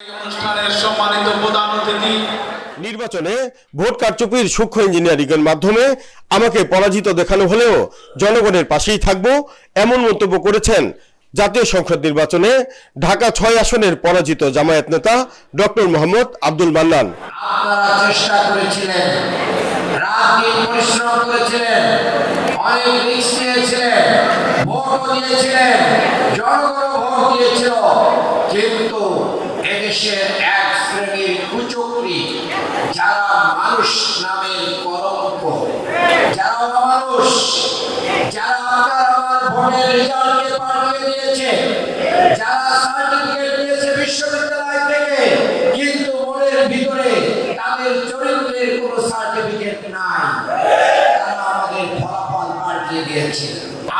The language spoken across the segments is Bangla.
অনুষ্ঠানের সম্মানিত প্রধান অতিথি নির্বাচনে ভোট কারচুপির সূক্ষ্ম ইঞ্জিনিয়ারিংয়ের মাধ্যমে আমাকে পরাজিত দেখানো হলেও জনগণের পাশেই থাকব এমন মন্তব্য করেছেন জাতীয় সংসদ নির্বাচনে ঢাকা ৬ আসনের পরাজিত জামায়াত নেতা ডক্টর মোহাম্মদ আব্দুল মান্নান। আপনারা চেষ্টা করেছিলেন, রাত দিন পরিশ্রম করেছিলেন, অনেক রিস্ক নিয়েছিলেন, ভোটও দিয়েছিলেন, জনগণও ভোট দিয়েছিল, কিন্তু এদেশের এক শ্রেণীর কুচক্রী যারা মানুষ নামের কলঙ্ক, যারা মানুষ, যারা আপনার আমার ভোটের রেজাল্টকে পাঠিয়ে দিয়েছে, যারা সার্টিফিকেট দিয়েছে বিশ্ববিদ্যালয় থেকে, কিন্তু মনের ভিতরে তাদের চরিত্রের কোনো সার্টিফিকেট নাই, তারা আমাদের ফলাফল পাঠিয়ে দিয়েছে।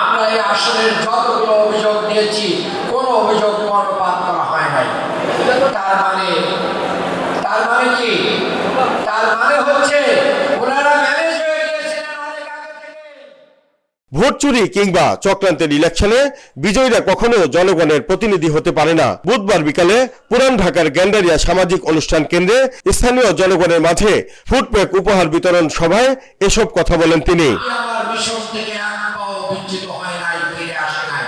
আমরা এই আসনের যতগুলো অভিযোগ দিয়েছি কোনো অভিযোগ কর্ণপাত করা হয় নাই। তার মানে কি? তার মানে হচ্ছে ওনারা ম্যানেজ হয়ে গিয়েছিলেন অনেক আগে থেকে। ভোট চুরি কিংবা চক্রান্তের ইলেকশনে বিজয়ীরা কখনো জনগণের প্রতিনিধি হতে পারে না। বুধবার বিকালে পুরান ঢাকার গ্যান্ডারিয়া সামাজিক অনুষ্ঠান কেন্দ্রে স্থানীয় জনগণের মাঝে ফুডপ্যাক উপহার বিতরণ সভায় এসব কথা বলেন তিনি। আমার মিশন থেকে এক পাও বিচ্যুত হয় নাই, ফিরে আসে নাই।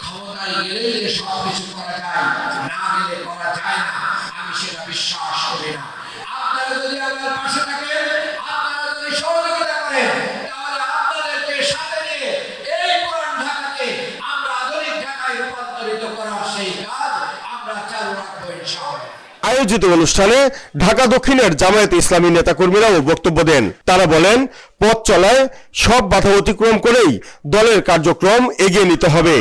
ক্ষমতায় গেলেই যে সবকিছু করা যায়, না গেলে করা যায় না, আমি সেটা বিশ্বাস করি না। আপনারা যদি আমার পাশে থাকেন, আপনারা যদি সহযোগিতা করেন, তাহলে আপনাদেরকে সাথে নিয়ে এই পুরান ঢাকাকে আমরা আধুনিক ঢাকায় রূপান্তরিত করার সেই কাজ আমরা চালু রাখবো ইনশাআল্লাহ। আয়োজিত অনুষ্ঠানে ঢাকা দক্ষিণের জামায়াত ইসলামী নেতাকর্মীরাও বক্তব্য দেন। তারা বলেন, পথ চলায় সব বাধা অতিক্রম করেই দলের কার্যক্রম এগিয়ে নিতে হবে।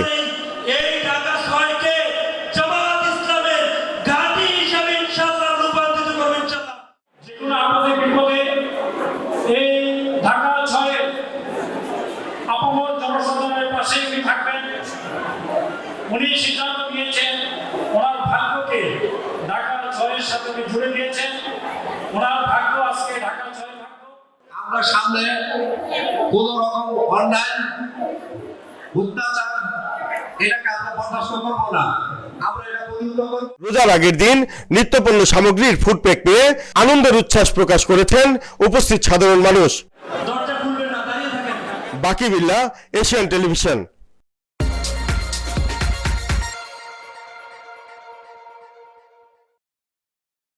এই ঢাকা ৬কে জামায়াত ইসলামের ঘাঁটি হিসেবে ইনশাআল্লাহ রূপান্তরিত করব ইনশাআল্লাহ। যে কোনো আপদে বিপদে এই ঢাকা ৬-এর আপামর জনসাধারণের পাশে উনি থাকবেন। উনি সিদ্ধান্ত নিয়েছেন, ওনার ভাগ্যকে ঢাকা ৬-এর সাথে উনি জুড়ে দিয়েছেন। ওনার ভাগ্য আজকে ঢাকা ৬ ভাগ্য। আমরা সামনে কোন রকম অন্যায় অত্যাচার এটাকে আমরা বরদাস্ত করবো না, আমরা এটা প্রতিহত করব। রোজার আগের দিন নিত্যপণ্য সামগ্রীর ফুডপ্যাক পেয়ে আনন্দের উচ্ছ্বাস প্রকাশ করেছেন উপস্থিত সাধারণ মানুষ। দরজা খুলবেন না, দাঁড়িয়ে থাকেন। বাকি বিল্লাহ, এশিয়ান টেলিভিশন।